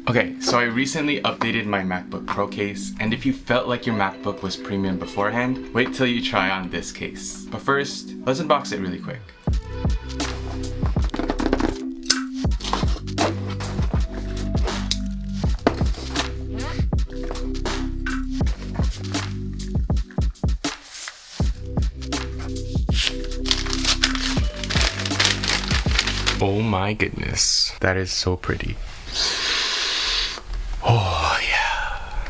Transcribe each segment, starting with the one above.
Okay, so I recently updated my MacBook Pro case, and if you felt like your MacBook was premium beforehand, wait till you try on this case. But first, let's unbox it really quick. Oh my goodness, that is so pretty. Oh yeah.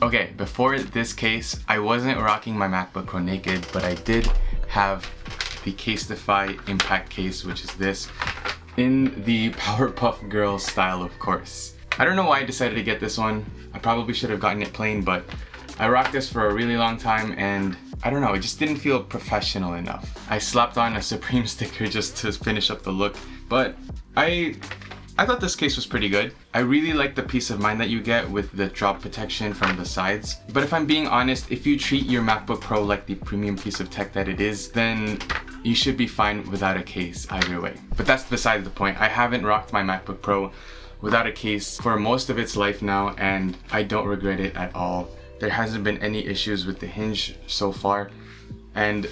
Okay, before this case, I wasn't rocking my MacBook Pro naked, but I did have the CASETiFY impact case, which is this, in the Powerpuff Girls style, of course. I don't know why I decided to get this one. I probably should have gotten it plain, but I rocked this for a really long time and I don't know, it just didn't feel professional enough. I slapped on a Supreme sticker just to finish up the look, but I thought this case was pretty good. I really like the peace of mind that you get with the drop protection from the sides. But if I'm being honest, if you treat your MacBook Pro like the premium piece of tech that it is, then you should be fine without a case either way. But that's beside the point. I haven't rocked my MacBook Pro without a case for most of its life now, and I don't regret it at all. There hasn't been any issues with the hinge so far, and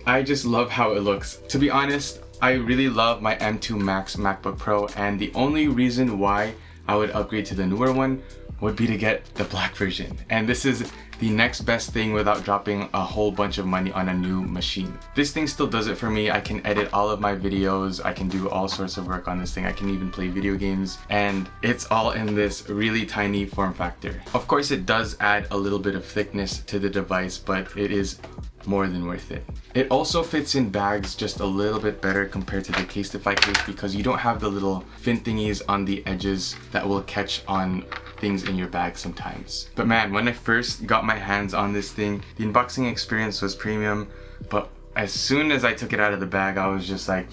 I just love how it looks. To be honest, I really love my M2 Max MacBook Pro, and the only reason why I would upgrade to the newer one would be to get the black version. And this is the next best thing without dropping a whole bunch of money on a new machine. This thing still does it for me. I can edit all of my videos, I can do all sorts of work on this thing, I can even play video games, and it's all in this really tiny form factor. Of course, it does add a little bit of thickness to the device, but it is more than worth it. It also fits in bags just a little bit better compared to the CASETiFY case because you don't have the little fin thingies on the edges that will catch on things in your bag sometimes. But man, when I first got my hands on this thing, the unboxing experience was premium, but as soon as I took it out of the bag, I was just like,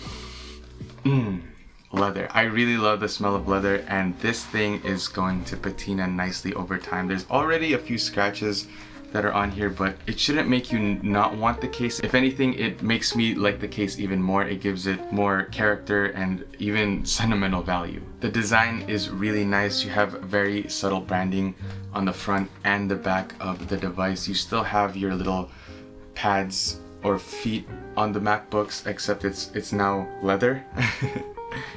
leather. I really love the smell of leather, and this thing is going to patina nicely over time. There's already a few scratches that are on here, but it shouldn't make you not want the case. If anything, it makes me like the case even more. It gives it more character and even sentimental value. The design is really nice. You have very subtle branding on the front and the back of the device. You still have your little pads or feet on the MacBooks, except it's now leather.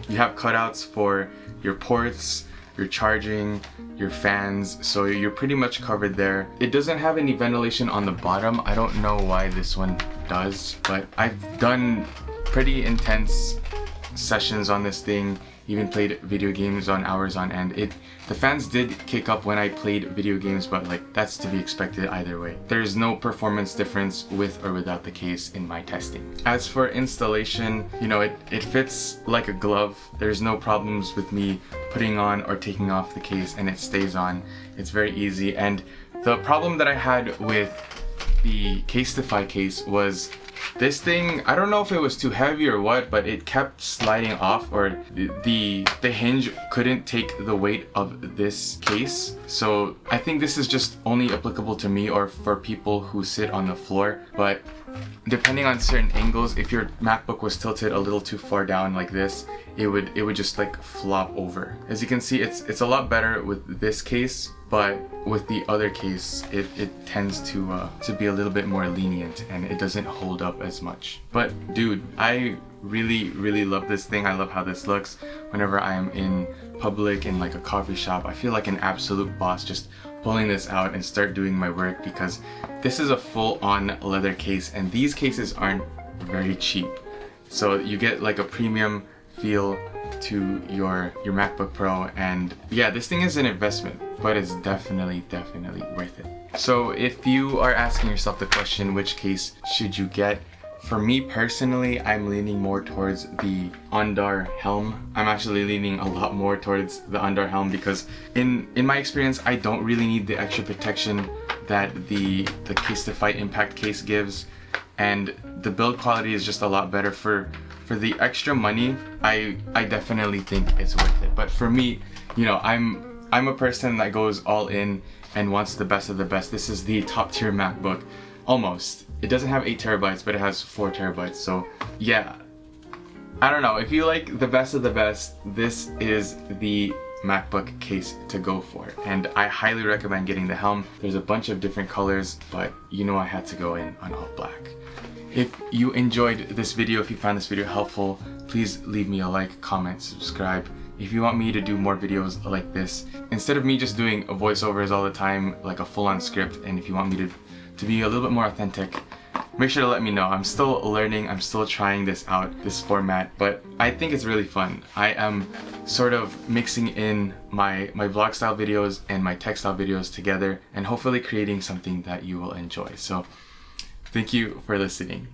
You have cutouts for your ports, your charging, your fans, so you're pretty much covered there. It doesn't have any ventilation on the bottom. I don't know why this one does, but I've done pretty intense sessions on this thing, even played video games on hours on end. The fans did kick up when I played video games, but like that's to be expected either way. There's no performance difference with or without the case in my testing. As for installation, you know, it fits like a glove. There's no problems with me putting on or taking off the case, and it stays on. It's very easy. And the problem that I had with the CASETiFY case was this thing, I don't know if it was too heavy or what, but it kept sliding off, or the hinge couldn't take the weight of this case. So I think this is just only applicable to me or for people who sit on the floor. But depending on certain angles, if your MacBook was tilted a little too far down like this, it would just like flop over. As you can see, it's a lot better with this case, but with the other case, it tends to be a little bit more lenient and it doesn't hold up as much. But dude, I really love this thing. I love how this looks. Whenever I am in public, in like a coffee shop, I feel like an absolute boss just pulling this out and start doing my work, because this is a full-on leather case, and these cases aren't very cheap. So you get like a premium feel to your MacBook Pro, and yeah, this thing is an investment, but it's definitely worth it. So if you are asking yourself the question, which case should you get? For me personally, I'm leaning more towards the Andar Helm. I'm actually leaning a lot more towards the Andar Helm because in my experience, I don't really need the extra protection that the CASETiFY impact case gives, and the build quality is just a lot better. For the extra money, I definitely think it's worth it. But for me, you know, I'm a person that goes all in and wants the best of the best. This is the top tier MacBook, almost. It doesn't have 8 terabytes, but it has 4 terabytes. So yeah, I don't know, if you like the best of the best, this is the MacBook case to go for, and I highly recommend getting the Helm. There's a bunch of different colors, but you know I had to go in on all black. If you enjoyed this video, if you found this video helpful, please leave me a like, comment, subscribe. If you want me to do more videos like this, instead of me just doing voiceovers all the time, like a full-on script, and if you want me to be a little bit more authentic, make sure to let me know. I'm still learning, I'm still trying this out, this format, but I think it's really fun. I am sort of mixing in my vlog style videos and my tech style videos together, and hopefully creating something that you will enjoy. So thank you for listening.